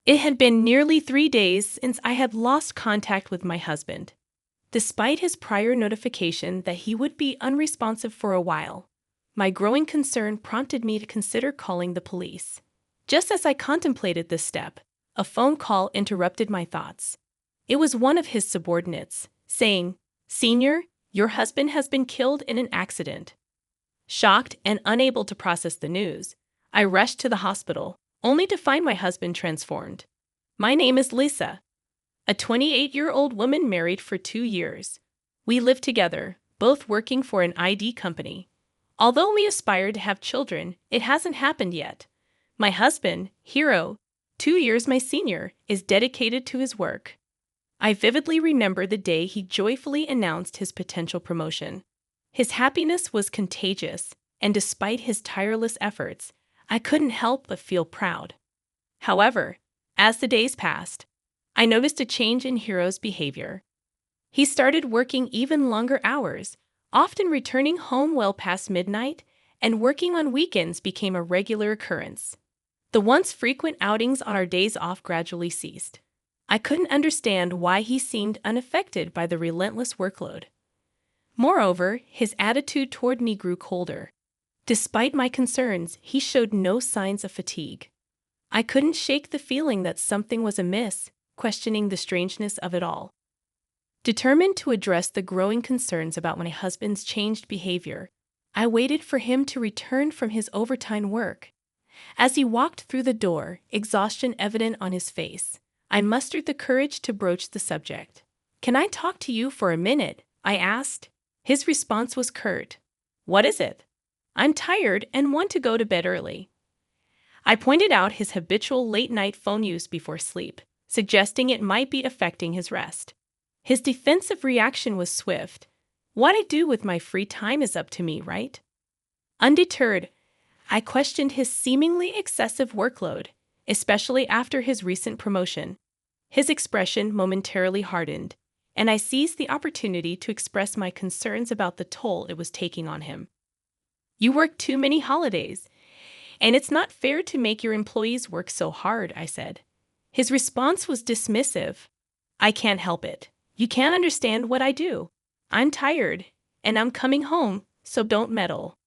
It had been nearly 3 days since I had lost contact with my husband. Despite his prior notification that he would be unresponsive for a while, my growing concern prompted me to consider calling the police. Just as I contemplated this step, a phone call interrupted my thoughts. It was one of his subordinates, saying, "Senior, your husband has been killed in an accident." Shocked and unable to process the news, I rushed to the hospital, only to find my husband transformed. My name is Lisa, a 28-year-old woman married for 2 years. We live together, both working for an ID company. Although we aspire to have children, it hasn't happened yet. My husband, Hero, 2 years my senior, is dedicated to his work. I vividly remember the day he joyfully announced his potential promotion. His happiness was contagious, and despite his tireless efforts, I couldn't help but feel proud. However, as the days passed, I noticed a change in Hero's behavior. He started working even longer hours, often returning home well past midnight, and working on weekends became a regular occurrence. The once frequent outings on our days off gradually ceased. I couldn't understand why he seemed unaffected by the relentless workload. Moreover, his attitude toward me grew colder. Despite my concerns, he showed no signs of fatigue. I couldn't shake the feeling that something was amiss, questioning the strangeness of it all. Determined to address the growing concerns about my husband's changed behavior, I waited for him to return from his overtime work. As he walked through the door, exhaustion evident on his face, I mustered the courage to broach the subject. "Can I talk to you for a minute?" I asked. His response was curt. "What is it?" "I'm tired and want to go to bed early." I pointed out his habitual late-night phone use before sleep, suggesting it might be affecting his rest. His defensive reaction was swift. "What I do with my free time is up to me, right?" Undeterred, I questioned his seemingly excessive workload, especially after his recent promotion. His expression momentarily hardened, and I seized the opportunity to express my concerns about the toll it was taking on him. "You work too many holidays, and it's not fair to make your employees work so hard," I said. His response was dismissive. "I can't help it. You can't understand what I do. I'm tired, and I'm coming home, so don't meddle."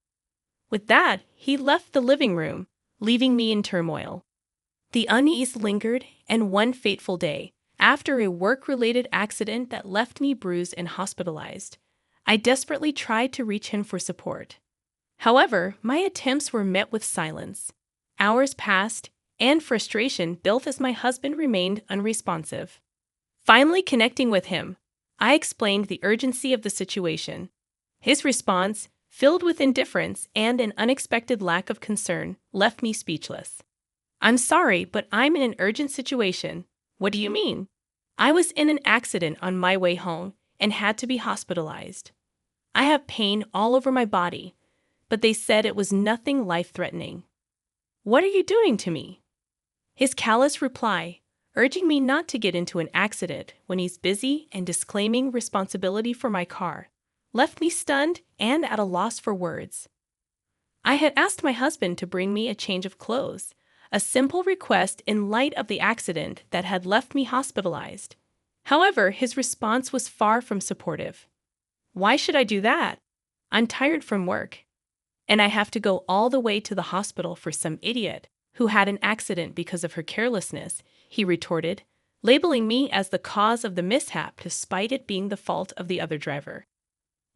With that, he left the living room, leaving me in turmoil. The unease lingered, and one fateful day, after a work-related accident that left me bruised and hospitalized, I desperately tried to reach him for support. However, my attempts were met with silence. Hours passed, and frustration built as my husband remained unresponsive. Finally connecting with him, I explained the urgency of the situation. His response, filled with indifference and an unexpected lack of concern, left me speechless. "I'm sorry, but I'm in an urgent situation." "What do you mean?" "I was in an accident on my way home and had to be hospitalized. I have pain all over my body, but they said it was nothing life-threatening." "What are you doing to me?" His callous reply, urging me not to get into an accident when he's busy and disclaiming responsibility for my car, left me stunned and at a loss for words. I had asked my husband to bring me a change of clothes, a simple request in light of the accident that had left me hospitalized. However, his response was far from supportive. "Why should I do that? I'm tired from work, and I have to go all the way to the hospital for some idiot who had an accident because of her carelessness," he retorted, labeling me as the cause of the mishap despite it being the fault of the other driver.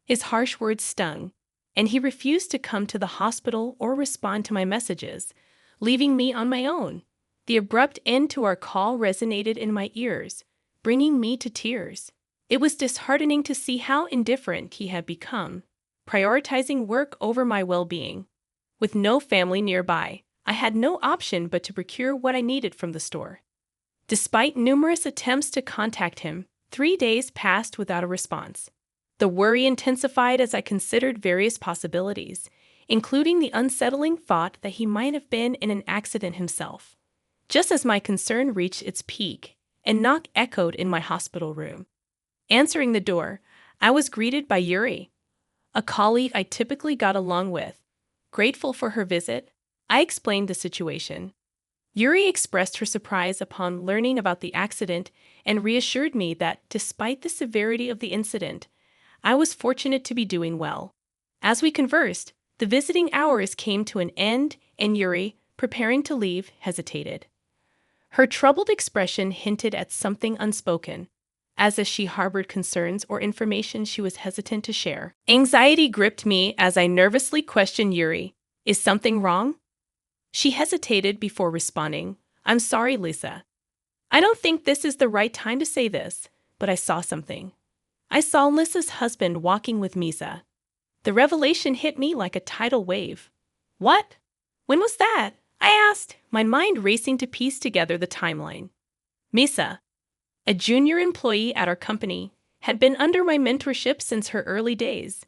His harsh words stung, and he refused to come to the hospital or respond to my messages, leaving me on my own. The abrupt end to our call resonated in my ears, bringing me to tears. It was disheartening to see how indifferent he had become, prioritizing work over my well-being. With no family nearby, I had no option but to procure what I needed from the store. Despite numerous attempts to contact him, 3 days passed without a response. The worry intensified as I considered various possibilities, including the unsettling thought that he might have been in an accident himself. Just as my concern reached its peak, a knock echoed in my hospital room. Answering the door, I was greeted by Yuri, a colleague I typically got along with. Grateful for her visit, I explained the situation. Yuri expressed her surprise upon learning about the accident and reassured me that, despite the severity of the incident, I was fortunate to be doing well. As we conversed, the visiting hours came to an end, and Yuri, preparing to leave, hesitated. Her troubled expression hinted at something unspoken, as if she harbored concerns or information she was hesitant to share. Anxiety gripped me as I nervously questioned Yuri. Is something wrong? She hesitated before responding. I'm sorry, Lisa. I don't think this is the right time to say this, but I saw something. I saw Lisa's husband walking with Misa. The revelation hit me like a tidal wave. What? When was that? I asked, my mind racing to piece together the timeline. Misa, a junior employee at our company, had been under my mentorship since her early days.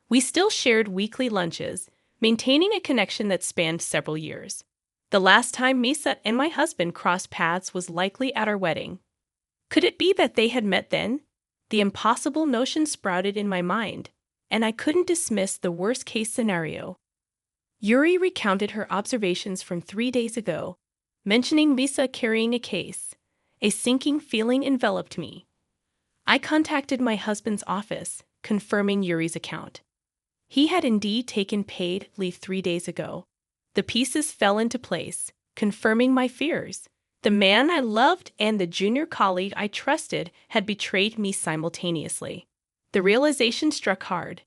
We still shared weekly lunches, maintaining a connection that spanned several years. The last time Misa and my husband crossed paths was likely at our wedding. Could it be that they had met then? The impossible notion sprouted in my mind, and I couldn't dismiss the worst-case scenario. Yuri recounted her observations from 3 days ago, mentioning Misa carrying a case. A sinking feeling enveloped me. I contacted my husband's office, confirming Yuri's account. He had indeed taken paid leave 3 days ago. The pieces fell into place, confirming my fears. The man I loved and the junior colleague I trusted had betrayed me simultaneously. The realization struck hard.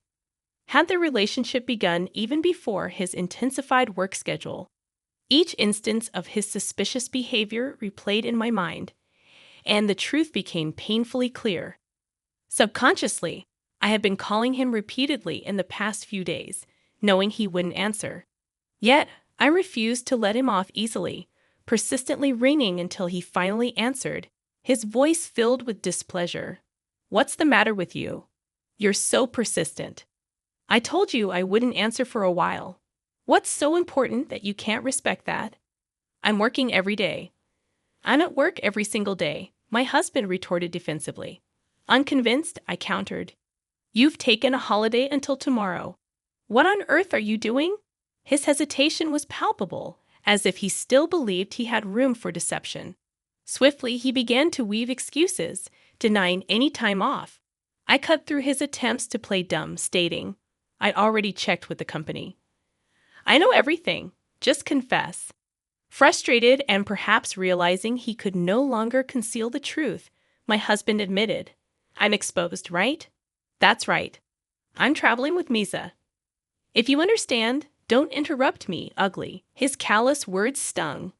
Had the relationship begun even before his intensified work schedule? Each instance of his suspicious behavior replayed in my mind, and the truth became painfully clear. Subconsciously, I had been calling him repeatedly in the past few days, knowing he wouldn't answer. Yet, I refused to let him off easily, persistently ringing until he finally answered, his voice filled with displeasure. What's the matter with you? You're so persistent. I told you I wouldn't answer for a while. What's so important that you can't respect that? I'm working every day. I'm at work every single day, my husband retorted defensively. Unconvinced, I countered. You've taken a holiday until tomorrow. What on earth are you doing? His hesitation was palpable, as if he still believed he had room for deception. Swiftly, he began to weave excuses, denying any time off. I cut through his attempts to play dumb, stating, I'd already checked with the company. I know everything. Just confess. Frustrated and perhaps realizing he could no longer conceal the truth, my husband admitted, I'm exposed, right? That's right. I'm traveling with Misa. If you understand, don't interrupt me, ugly. His callous words stung.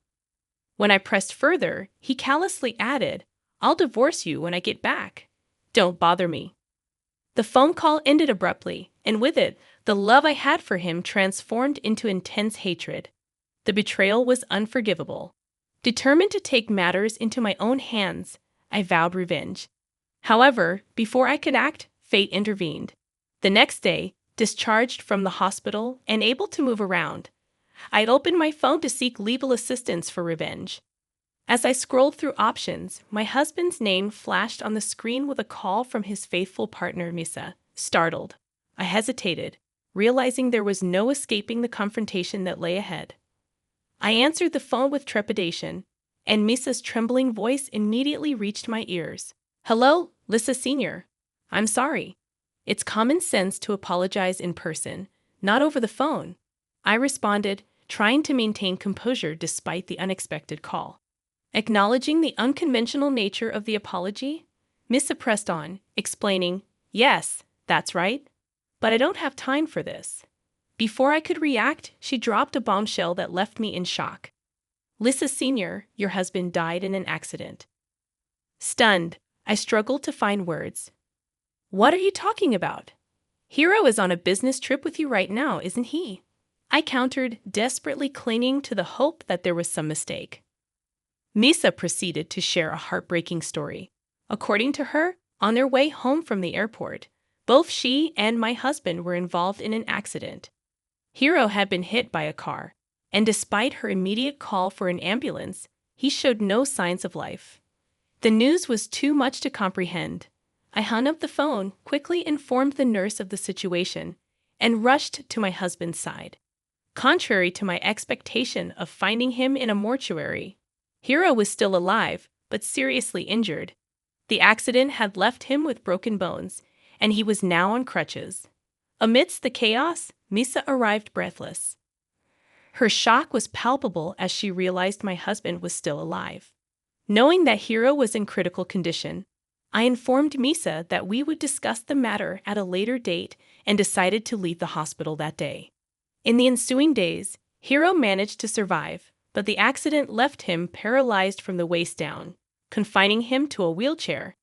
When I pressed further, he callously added, I'll divorce you when I get back. Don't bother me. The phone call ended abruptly, and with it, the love I had for him transformed into intense hatred. The betrayal was unforgivable. Determined to take matters into my own hands, I vowed revenge. However, before I could act, fate intervened. The next day, discharged from the hospital and able to move around, I'd opened my phone to seek legal assistance for revenge. As I scrolled through options, my husband's name flashed on the screen with a call from his faithful partner, Misa. Startled, I hesitated, realizing there was no escaping the confrontation that lay ahead. I answered the phone with trepidation, and Misa's trembling voice immediately reached my ears. Hello, Lisa Sr. I'm sorry. It's common sense to apologize in person, not over the phone. I responded, trying to maintain composure despite the unexpected call. Acknowledging the unconventional nature of the apology, Misa pressed on, explaining, Yes, that's right, but I don't have time for this. Before I could react, she dropped a bombshell that left me in shock. Lisa Sr., your husband died in an accident. Stunned, I struggled to find words. What are you talking about? Hiro is on a business trip with you right now, isn't he? I countered, desperately clinging to the hope that there was some mistake. Misa proceeded to share a heartbreaking story. According to her, on their way home from the airport, both she and my husband were involved in an accident. Hiro had been hit by a car, and despite her immediate call for an ambulance, he showed no signs of life. The news was too much to comprehend. I hung up the phone, quickly informed the nurse of the situation, and rushed to my husband's side. contrary to my expectation of finding him in a mortuary. Hiro was still alive, but seriously injured. The accident had left him with broken bones, and he was now on crutches. Amidst the chaos, Misa arrived breathless. Her shock was palpable as she realized my husband was still alive. Knowing that Hiro was in critical condition, I informed Misa that we would discuss the matter at a later date and decided to leave the hospital that day. In the ensuing days, Hiro managed to survive, but the accident left him paralyzed from the waist down, confining him to a wheelchair.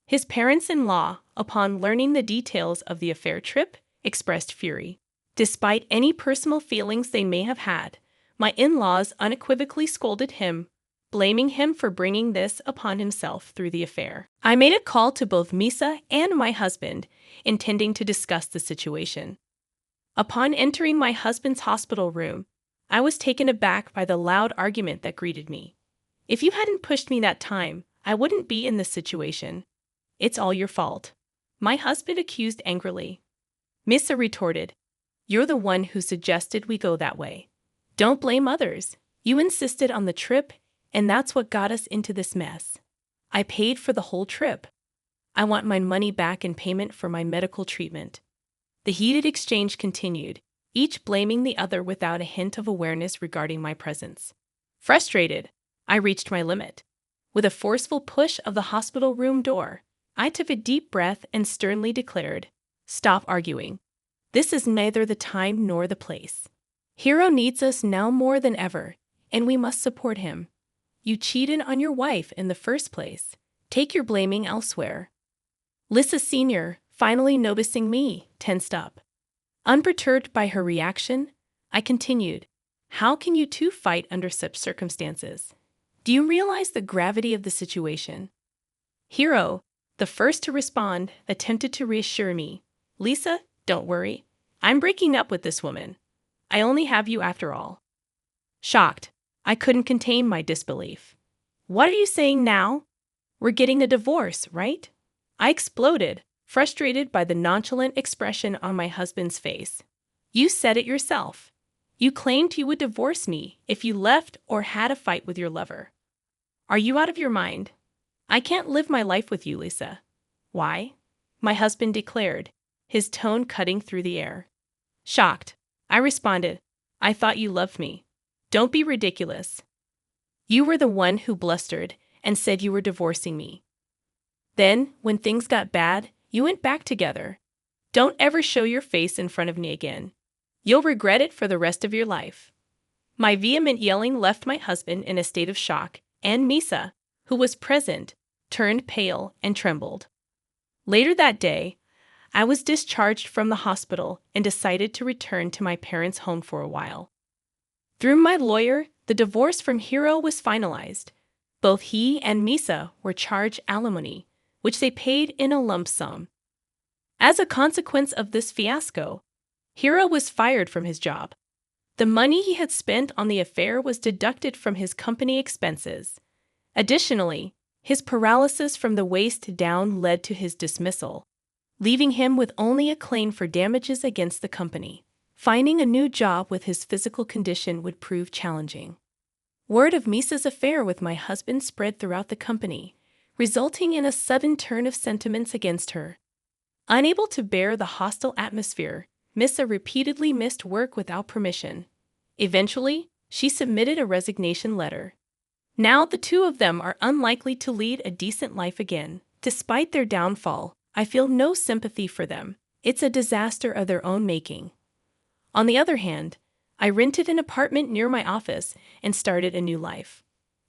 His parents-in-law, upon learning the details of the affair trip, expressed fury. Despite any personal feelings they may have had, my in-laws unequivocally scolded him, blaming him for bringing this upon himself through the affair. I made a call to both Misa and my husband, intending to discuss the situation. Upon entering my husband's hospital room, I was taken aback by the loud argument that greeted me. "If you hadn't pushed me that time, I wouldn't be in this situation. It's all your fault," my husband accused angrily. Misa retorted, "You're the one who suggested we go that way. Don't blame others. You insisted on the trip, and that's what got us into this mess. I paid for the whole trip. I want my money back in payment for my medical treatment." The heated exchange continued, each blaming the other without a hint of awareness regarding my presence. Frustrated, I reached my limit. With a forceful push of the hospital room door, I took a deep breath and sternly declared, "Stop arguing. This is neither the time nor the place. Hiro needs us now more than ever, and we must support him. You cheated on your wife in the first place. Take your blaming elsewhere." Lissa Sr., finally noticing me, tensed up. Unperturbed by her reaction, I continued, "How can you two fight under such circumstances? Do you realize the gravity of the situation?" Hiro, the first to respond, attempted to reassure me. "Lisa, don't worry. I'm breaking up with this woman. I only have you after all." Shocked, I couldn't contain my disbelief. "What are you saying now? We're getting a divorce, right?" I exploded, frustrated by the nonchalant expression on my husband's face. "You said it yourself. You claimed you would divorce me if you left or had a fight with your lover. Are you out of your mind? I can't live my life with you, Lisa." "Why?" my husband declared, his tone cutting through the air. Shocked, I responded, "I thought you loved me. Don't be ridiculous. You were the one who blustered and said you were divorcing me. Then, when things got bad, you went back together. Don't ever show your face in front of me again. You'll regret it for the rest of your life." My vehement yelling left my husband in a state of shock, and Misa, who was present, turned pale and trembled. Later that day, I was discharged from the hospital and decided to return to my parents' home for a while. Through my lawyer, the divorce from Hiro was finalized. Both he and Misa were charged alimony, which they paid in a lump sum. As a consequence of this fiasco, Hiro was fired from his job. The money he had spent on the affair was deducted from his company expenses. Additionally, his paralysis from the waist down led to his dismissal, leaving him with only a claim for damages against the company. Finding a new job with his physical condition would prove challenging. Word of Misa's affair with my husband spread throughout the company, resulting in a sudden turn of sentiments against her. Unable to bear the hostile atmosphere, Misa repeatedly missed work without permission. Eventually, she submitted a resignation letter. Now the two of them are unlikely to lead a decent life again. Despite their downfall, I feel no sympathy for them. It's a disaster of their own making. On the other hand, I rented an apartment near my office and started a new life.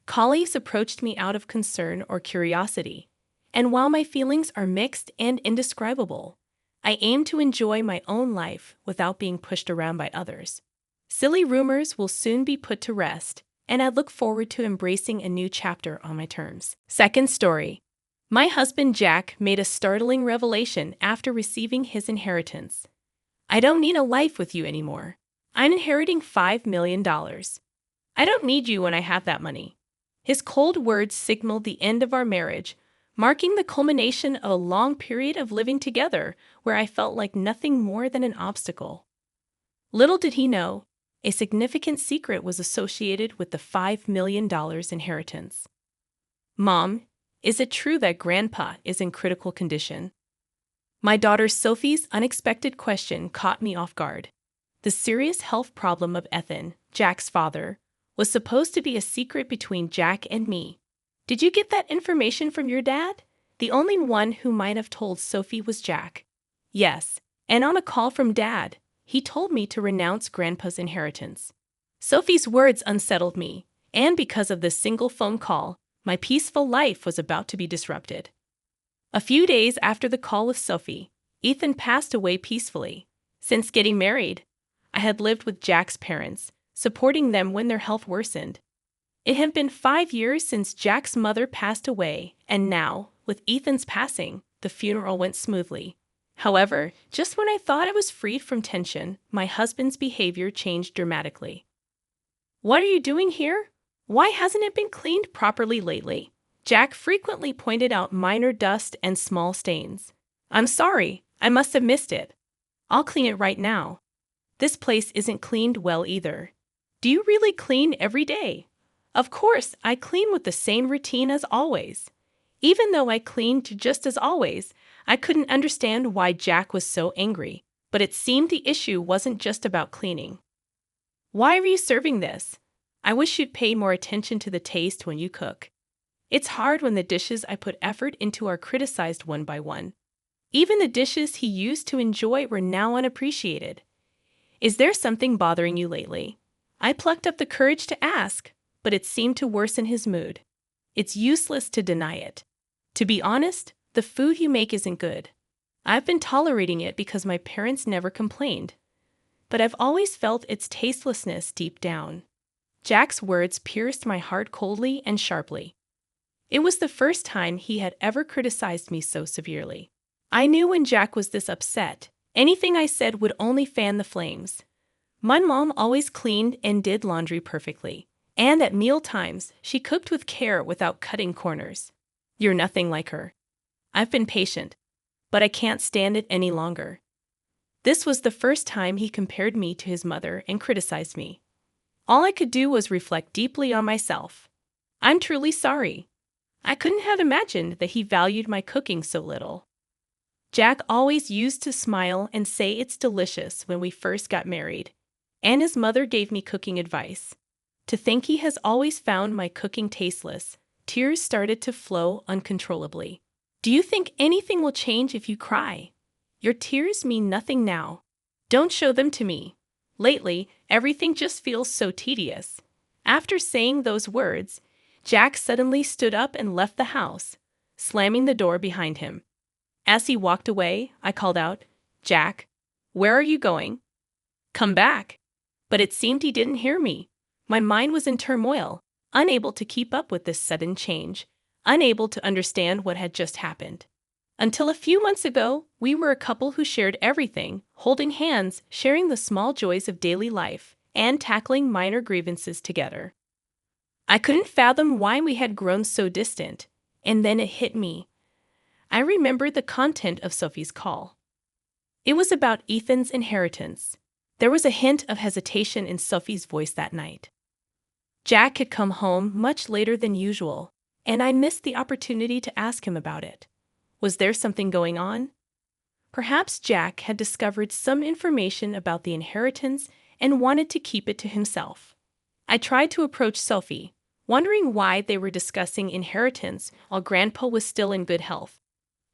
Colleagues approached me out of concern or curiosity, and while my feelings are mixed and indescribable, I aim to enjoy my own life without being pushed around by others. Silly rumors will soon be put to rest, and I look forward to embracing a new chapter on my terms. Second story. My husband Jack made a startling revelation after receiving his inheritance. "I don't need a life with you anymore. I'm inheriting $5 million. I don't need you when I have that money." His cold words signaled the end of our marriage, marking the culmination of a long period of living together where I felt like nothing more than an obstacle. Little did he know, a significant secret was associated with the $5 million inheritance. Mom, is it true that Grandpa is in critical condition? My daughter Sophie's unexpected question caught me off guard. The serious health problem of Ethan, Jack's father, was supposed to be a secret between Jack and me. Did you get that information from your dad? The only one who might have told Sophie was Jack. Yes, and on a call from Dad, he told me to renounce Grandpa's inheritance. Sophie's words unsettled me, and because of this single phone call, my peaceful life was about to be disrupted. A few days after the call with Sophie, Ethan passed away peacefully. Since getting married, I had lived with Jack's parents, supporting them when their health worsened. It had been 5 years since Jack's mother passed away, and now, with Ethan's passing, the funeral went smoothly. However, just when I thought I was freed from tension, my husband's behavior changed dramatically. "What are you doing here? Why hasn't it been cleaned properly lately?" Jack frequently pointed out minor dust and small stains. "I'm sorry, I must have missed it. I'll clean it right now. This place isn't cleaned well either." "Do you really clean every day?" "Of course, I clean with the same routine as always." Even though I cleaned just as always, I couldn't understand why Jack was so angry, but it seemed the issue wasn't just about cleaning. "Why are you serving this? I wish you'd pay more attention to the taste when you cook." It's hard when the dishes I put effort into are criticized one by one. Even the dishes he used to enjoy were now unappreciated. "Is there something bothering you lately?" I plucked up the courage to ask, but it seemed to worsen his mood. It's useless to deny it. To be honest, the food you make isn't good. I've been tolerating it because my parents never complained. But I've always felt its tastelessness deep down. Jack's words pierced my heart coldly and sharply. It was the first time he had ever criticized me so severely. I knew when Jack was this upset, anything I said would only fan the flames. My mom always cleaned and did laundry perfectly, and at meal times, she cooked with care without cutting corners. "You're nothing like her." I've been patient, but I can't stand it any longer. This was the first time he compared me to his mother and criticized me. All I could do was reflect deeply on myself. I'm truly sorry. I couldn't have imagined that he valued my cooking so little. Jack always used to smile and say it's delicious when we first got married, and his mother gave me cooking advice. To think he has always found my cooking tasteless, tears started to flow uncontrollably. "Do you think anything will change if you cry? Your tears mean nothing now. Don't show them to me. Lately, everything just feels so tedious." After saying those words, Jack suddenly stood up and left the house, slamming the door behind him. As he walked away, I called out, "Jack, where are you going? Come back." But it seemed he didn't hear me. My mind was in turmoil, unable to keep up with this sudden change, unable to understand what had just happened. Until a few months ago, we were a couple who shared everything, holding hands, sharing the small joys of daily life, and tackling minor grievances together. I couldn't fathom why we had grown so distant, and then it hit me. I remembered the content of Sophie's call. It was about Ethan's inheritance. There was a hint of hesitation in Sophie's voice that night. Jack had come home much later than usual, and I missed the opportunity to ask him about it. Was there something going on? Perhaps Jack had discovered some information about the inheritance and wanted to keep it to himself. I tried to approach Sophie, wondering why they were discussing inheritance while Grandpa was still in good health.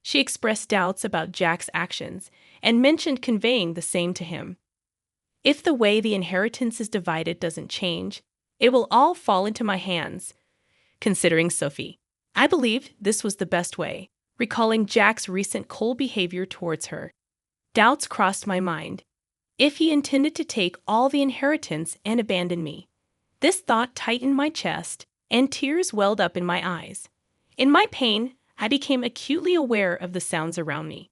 She expressed doubts about Jack's actions and mentioned conveying the same to him. "If the way the inheritance is divided doesn't change, it will all fall into my hands." Considering Sophie, I believed this was the best way, recalling Jack's recent cold behavior towards her. Doubts crossed my mind. If he intended to take all the inheritance and abandon me? This thought tightened my chest, and tears welled up in my eyes. In my pain, I became acutely aware of the sounds around me.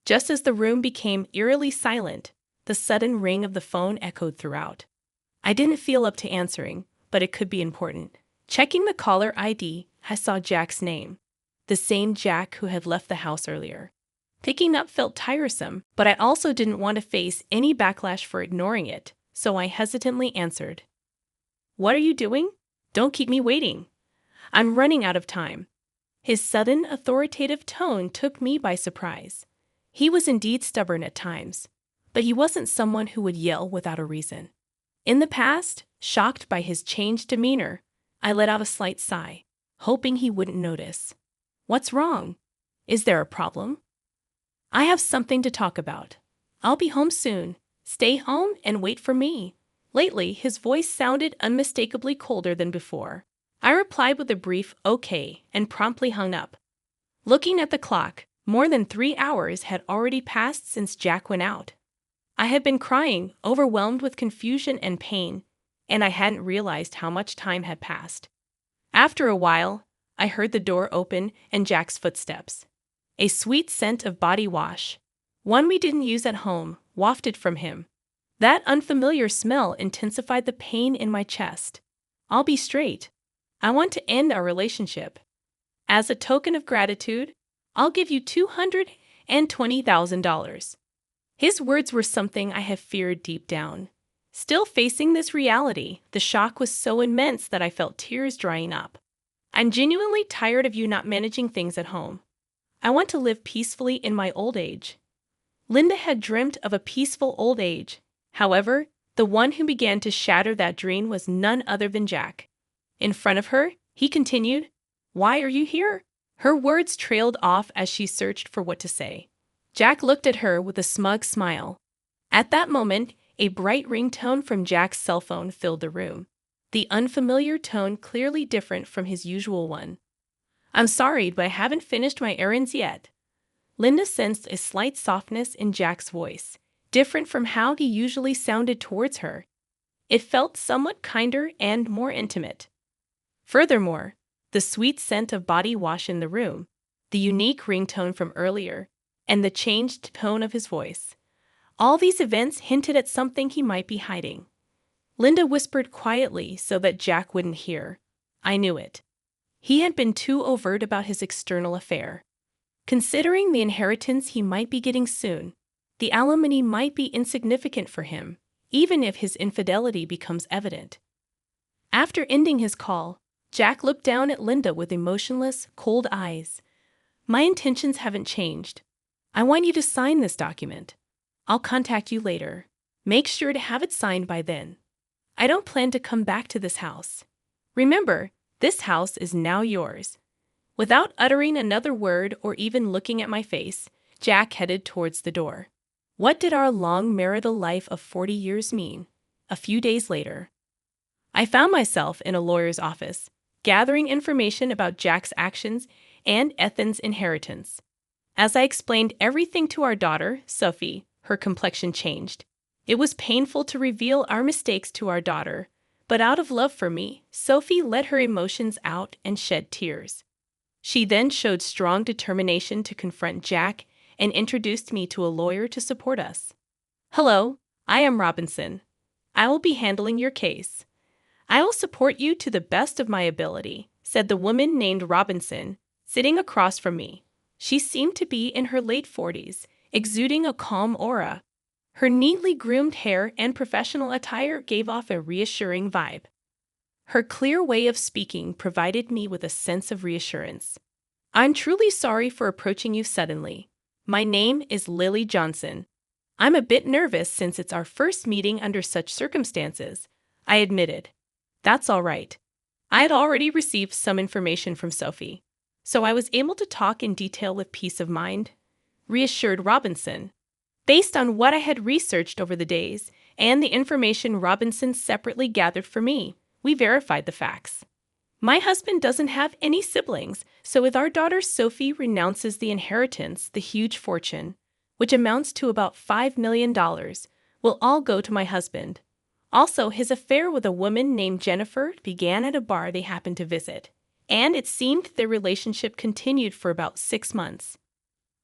Just as the room became eerily silent, the sudden ring of the phone echoed throughout. I didn't feel up to answering, but it could be important. Checking the caller ID, I saw Jack's name, the same Jack who had left the house earlier. Picking up felt tiresome, but I also didn't want to face any backlash for ignoring it, so I hesitantly answered, "What are you doing? Don't keep me waiting. I'm running out of time." His sudden, authoritative tone took me by surprise. He was indeed stubborn at times, but he wasn't someone who would yell without a reason. In the past, shocked by his changed demeanor, I let out a slight sigh, hoping he wouldn't notice. "What's wrong? Is there a problem?" "I have something to talk about. I'll be home soon. Stay home and wait for me." Lately, his voice sounded unmistakably colder than before. I replied with a brief "okay" and promptly hung up. Looking at the clock, more than 3 hours had already passed since Jack went out. I had been crying, overwhelmed with confusion and pain, and I hadn't realized how much time had passed. After a while, I heard the door open and Jack's footsteps. A sweet scent of body wash, one we didn't use at home, wafted from him. That unfamiliar smell intensified the pain in my chest. "I'll be straight. I want to end our relationship. As a token of gratitude, I'll give you $220,000. His words were something I have feared deep down. Still facing this reality, the shock was so immense that I felt tears drying up. "I'm genuinely tired of you not managing things at home. I want to live peacefully in my old age." Linda had dreamt of a peaceful old age. However, the one who began to shatter that dream was none other than Jack. In front of her, he continued, "Why are you here?" Her words trailed off as she searched for what to say. Jack looked at her with a smug smile. At that moment, a bright ringtone from Jack's cell phone filled the room, the unfamiliar tone clearly different from his usual one. "I'm sorry, but I haven't finished my errands yet." Linda sensed a slight softness in Jack's voice, different from how he usually sounded towards her. It felt somewhat kinder and more intimate. Furthermore, the sweet scent of body wash in the room, the unique ringtone from earlier, and the changed tone of his voice. All these events hinted at something he might be hiding. Linda whispered quietly so that Jack wouldn't hear. I knew it. He had been too overt about his external affair. Considering the inheritance he might be getting soon, the alimony might be insignificant for him, even if his infidelity becomes evident. After ending his call, Jack looked down at Linda with emotionless, cold eyes. "My intentions haven't changed. I want you to sign this document. I'll contact you later. Make sure to have it signed by then. I don't plan to come back to this house. Remember, this house is now yours." Without uttering another word or even looking at my face, Jack headed towards the door. What did our long marital life of 40 years mean? A few days later, I found myself in a lawyer's office, gathering information about Jack's actions and Ethan's inheritance. As I explained everything to our daughter, Sophie, her complexion changed. It was painful to reveal our mistakes to our daughter, but out of love for me, Sophie let her emotions out and shed tears. She then showed strong determination to confront Jack and introduced me to a lawyer to support us. "Hello, I am Robinson. I will be handling your case. I will support you to the best of my ability," said the woman named Robinson, sitting across from me. She seemed to be in her late 40s, exuding a calm aura. Her neatly groomed hair and professional attire gave off a reassuring vibe. Her clear way of speaking provided me with a sense of reassurance. "I'm truly sorry for approaching you suddenly. My name is Lily Johnson. I'm a bit nervous since it's our first meeting under such circumstances," I admitted. "That's all right. I had already received some information from Sophie, so I was able to talk in detail with peace of mind," reassured Robinson. Based on what I had researched over the days and the information Robinson separately gathered for me, we verified the facts. My husband doesn't have any siblings, so if our daughter Sophie renounces the inheritance, the huge fortune, which amounts to about $5 million, will all go to my husband. Also, his affair with a woman named Jennifer began at a bar they happened to visit, and it seemed their relationship continued for about 6 months.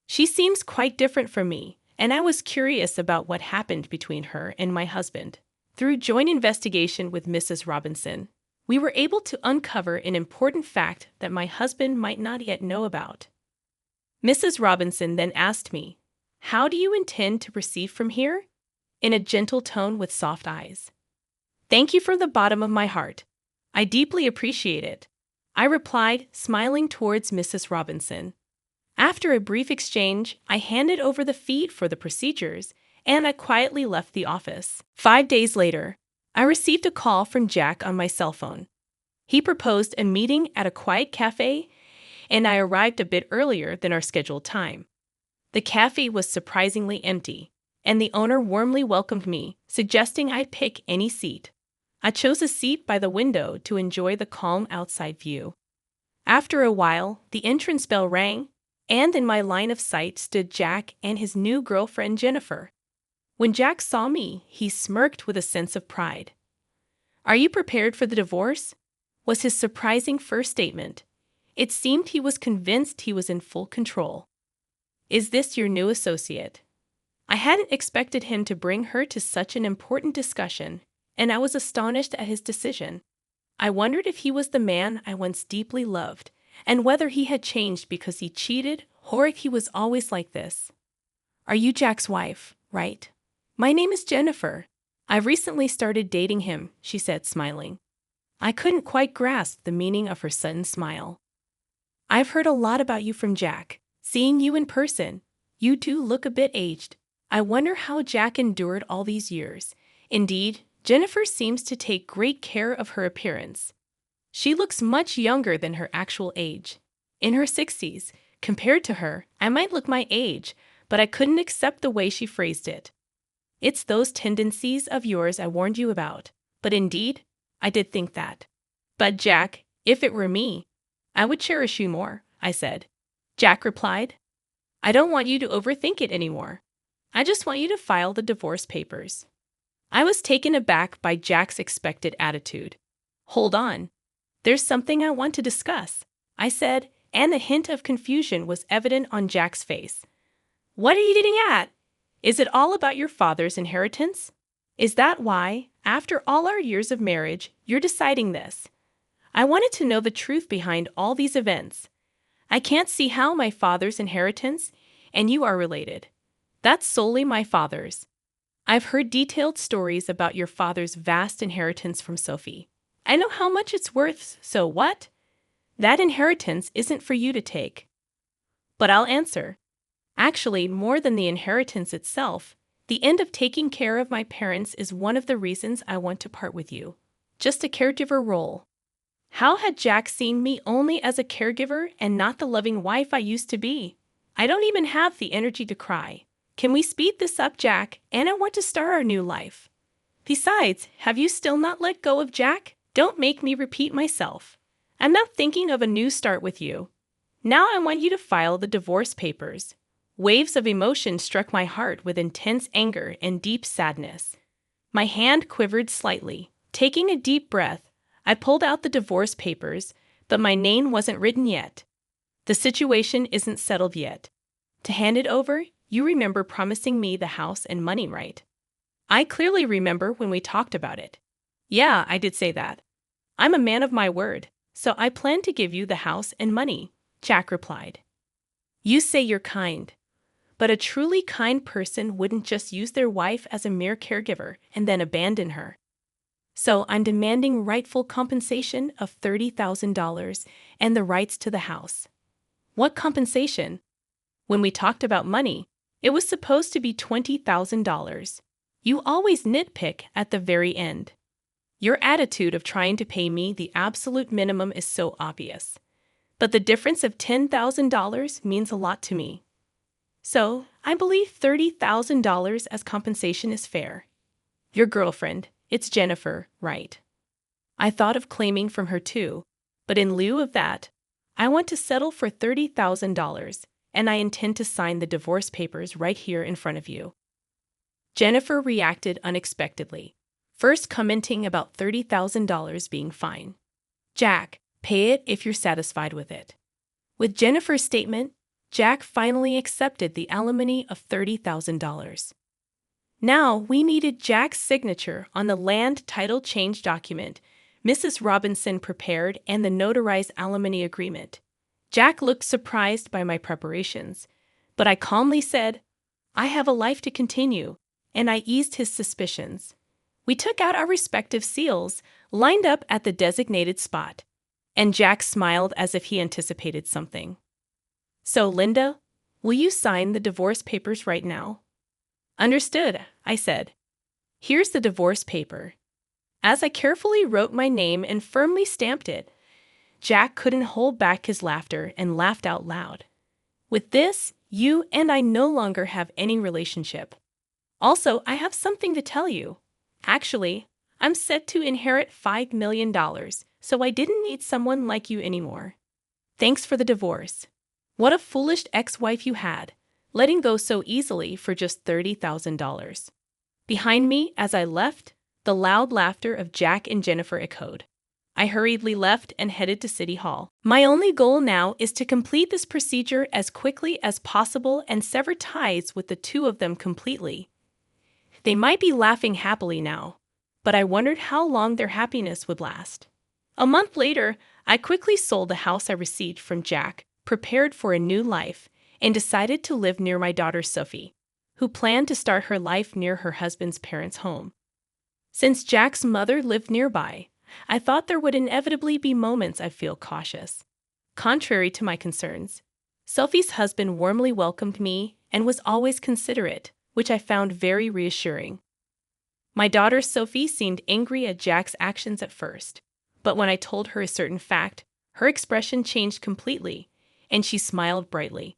She seems quite different from me, and I was curious about what happened between her and my husband. Through joint investigation with Mrs. Robinson, we were able to uncover an important fact that my husband might not yet know about. Mrs. Robinson then asked me, "How do you intend to proceed from here?" in a gentle tone with soft eyes. "Thank you from the bottom of my heart. I deeply appreciate it," I replied, smiling towards Mrs. Robinson. After a brief exchange, I handed over the fee for the procedures, and I quietly left the office. 5 days later, I received a call from Jack on my cell phone. He proposed a meeting at a quiet cafe, and I arrived a bit earlier than our scheduled time. The cafe was surprisingly empty, and the owner warmly welcomed me, suggesting I pick any seat. I chose a seat by the window to enjoy the calm outside view. After a while, the entrance bell rang, and in my line of sight stood Jack and his new girlfriend Jennifer. When Jack saw me, he smirked with a sense of pride. "Are you prepared for the divorce?" was his surprising first statement. It seemed he was convinced he was in full control. "Is this your new associate?" I hadn't expected him to bring her to such an important discussion, and I was astonished at his decision. I wondered if he was the man I once deeply loved, and whether he had changed because he cheated, or if he was always like this. "Are you Jack's wife, right?" "My name is Jennifer. I've recently started dating him," she said, smiling. I couldn't quite grasp the meaning of her sudden smile. "I've heard a lot about you from Jack. Seeing you in person, you do look a bit aged. I wonder how Jack endured all these years. Indeed, Jennifer seems to take great care of her appearance. She looks much younger than her actual age. In her 60s, compared to her, I might look my age, but I couldn't accept the way she phrased it. It's those tendencies of yours I warned you about, but indeed, I did think that. But Jack, if it were me, I would cherish you more," I said. Jack replied, "I don't want you to overthink it anymore. I just want you to file the divorce papers." I was taken aback by Jack's expected attitude. "Hold on. There's something I want to discuss," I said, and a hint of confusion was evident on Jack's face. "What are you getting at? Is it all about your father's inheritance? Is that why, after all our years of marriage, you're deciding this?" I wanted to know the truth behind all these events. "I can't see how my father's inheritance and you are related. That's solely my father's. I've heard detailed stories about your father's vast inheritance from Sophie. I know how much it's worth, so what? That inheritance isn't for you to take." But I'll answer. Actually, more than the inheritance itself, the end of taking care of my parents is one of the reasons I want to part with you. Just a caregiver role. How had Jack seen me only as a caregiver and not the loving wife I used to be? I don't even have the energy to cry. Can we speed this up, Jack? And I want to start our new life. Besides, have you still not let go of Jack? Don't make me repeat myself. I'm not thinking of a new start with you. Now I want you to file the divorce papers. Waves of emotion struck my heart with intense anger and deep sadness. My hand quivered slightly. Taking a deep breath, I pulled out the divorce papers, but my name wasn't written yet. The situation isn't settled yet. To hand it over, you remember promising me the house and money, right? I clearly remember when we talked about it. Yeah, I did say that. I'm a man of my word, so I plan to give you the house and money, Jack replied. You say you're kind, but a truly kind person wouldn't just use their wife as a mere caregiver and then abandon her. So I'm demanding rightful compensation of $30,000 and the rights to the house. What compensation? When we talked about money, it was supposed to be $20,000. You always nitpick at the very end. Your attitude of trying to pay me the absolute minimum is so obvious. But the difference of $10,000 means a lot to me. So, I believe $30,000 as compensation is fair. Your girlfriend, it's Jennifer, right? I thought of claiming from her too, but in lieu of that, I want to settle for $30,000, and I intend to sign the divorce papers right here in front of you. Jennifer reacted unexpectedly, first commenting about $30,000 being fine. Jack, pay it if you're satisfied with it. With Jennifer's statement, Jack finally accepted the alimony of $30,000. Now we needed Jack's signature on the land title change document Mrs. Robinson prepared and the notarized alimony agreement. Jack looked surprised by my preparations, but I calmly said, I have a life to continue, and I eased his suspicions. We took out our respective seals, lined up at the designated spot, and Jack smiled as if he anticipated something. "So, Linda, will you sign the divorce papers right now?" "Understood," I said. "Here's the divorce paper." As I carefully wrote my name and firmly stamped it, Jack couldn't hold back his laughter and laughed out loud. "With this, you and I no longer have any relationship. Also, I have something to tell you. Actually, I'm set to inherit $5 million, so I didn't need someone like you anymore. Thanks for the divorce. What a foolish ex-wife you had, letting go so easily for just $30,000. Behind me, as I left, the loud laughter of Jack and Jennifer echoed. I hurriedly left and headed to City Hall. My only goal now is to complete this procedure as quickly as possible and sever ties with the two of them completely. They might be laughing happily now, but I wondered how long their happiness would last. A month later, I quickly sold the house I received from Jack, prepared for a new life, and decided to live near my daughter Sophie, who planned to start her life near her husband's parents' home. Since Jack's mother lived nearby, I thought there would inevitably be moments I'd feel cautious. Contrary to my concerns, Sophie's husband warmly welcomed me and was always considerate, which I found very reassuring. My daughter Sophie seemed angry at Jack's actions at first, but when I told her a certain fact, her expression changed completely, and she smiled brightly.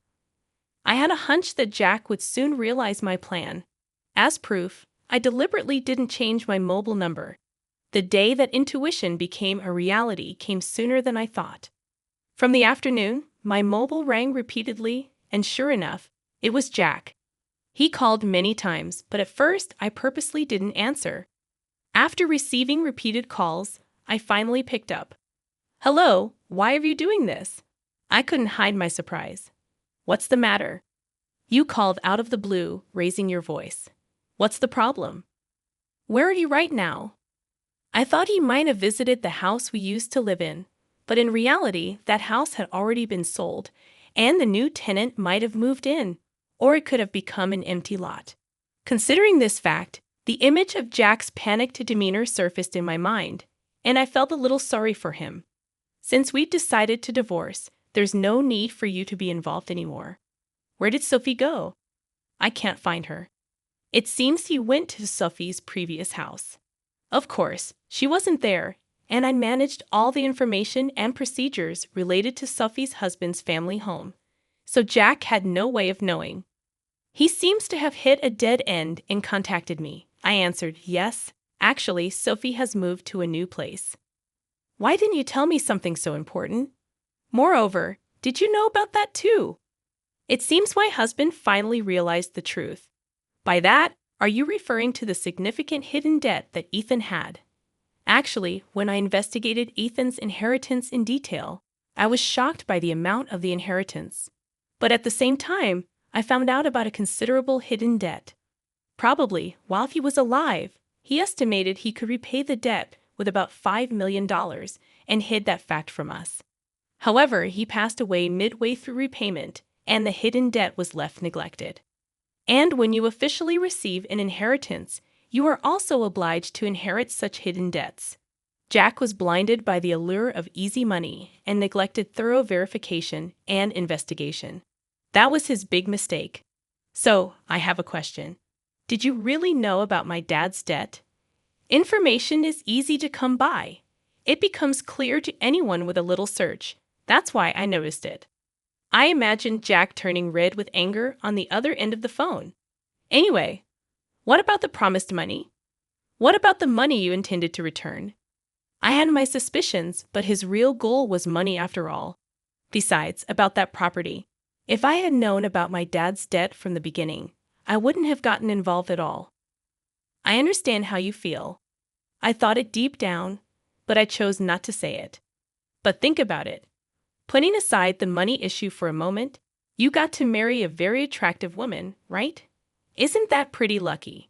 I had a hunch that Jack would soon realize my plan. As proof, I deliberately didn't change my mobile number. The day that intuition became a reality came sooner than I thought. From the afternoon, my mobile rang repeatedly, and sure enough, it was Jack. He called many times, but at first I purposely didn't answer. After receiving repeated calls, I finally picked up. "Hello, why are you doing this?" I couldn't hide my surprise. "What's the matter?" "You called out of the blue, raising your voice. What's the problem?" "Where are you right now?" I thought he might have visited the house we used to live in, but in reality, that house had already been sold, and the new tenant might have moved in, or it could have become an empty lot. Considering this fact, the image of Jack's panicked demeanor surfaced in my mind, and I felt a little sorry for him. "Since we've decided to divorce, there's no need for you to be involved anymore." "Where did Sophie go?" "I can't find her." "It seems he went to Sophie's previous house." Of course, she wasn't there, and I managed all the information and procedures related to Sophie's husband's family home, so Jack had no way of knowing. "He seems to have hit a dead end and contacted me." I answered, "Yes, actually, Sophie has moved to a new place." "Why didn't you tell me something so important? Moreover, did you know about that too?" It seems my husband finally realized the truth. By that, are you referring to the significant hidden debt that Ethan had? Actually, when I investigated Ethan's inheritance in detail, I was shocked by the amount of the inheritance. But at the same time, I found out about a considerable hidden debt. Probably, while he was alive, he estimated he could repay the debt with about $5 million and hid that fact from us. However, he passed away midway through repayment, and the hidden debt was left neglected. And when you officially receive an inheritance, you are also obliged to inherit such hidden debts. Jack was blinded by the allure of easy money and neglected thorough verification and investigation. That was his big mistake. So, I have a question. Did you really know about my dad's debt? Information is easy to come by. It becomes clear to anyone with a little search. That's why I noticed it. I imagined Jack turning red with anger on the other end of the phone. Anyway, what about the promised money? What about the money you intended to return? I had my suspicions, but his real goal was money after all. Besides, about that property. If I had known about my dad's debt from the beginning, I wouldn't have gotten involved at all. I understand how you feel. I thought it deep down, but I chose not to say it. But think about it. Putting aside the money issue for a moment, you got to marry a very attractive woman, right? Isn't that pretty lucky?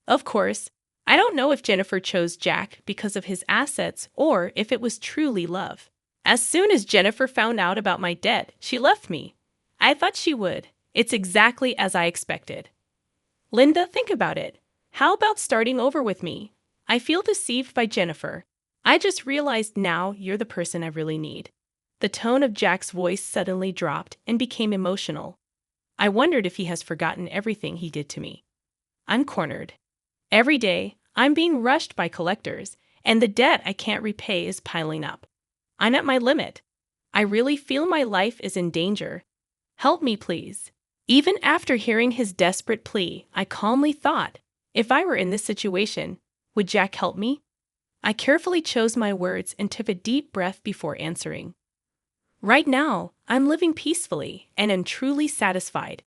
Of course, I don't know if Jennifer chose Jack because of his assets or if it was truly love. As soon as Jennifer found out about my debt, she left me. I thought she would. It's exactly as I expected. Linda, think about it. How about starting over with me? I feel deceived by Jennifer. I just realized now you're the person I really need. The tone of Jack's voice suddenly dropped and became emotional. I wondered if he has forgotten everything he did to me. I'm cornered. Every day, I'm being rushed by collectors, and the debt I can't repay is piling up. I'm at my limit. I really feel my life is in danger. Help me, please. Even after hearing his desperate plea, I calmly thought, if I were in this situation, would Jack help me? I carefully chose my words and took a deep breath before answering. Right now, I'm living peacefully and am truly satisfied.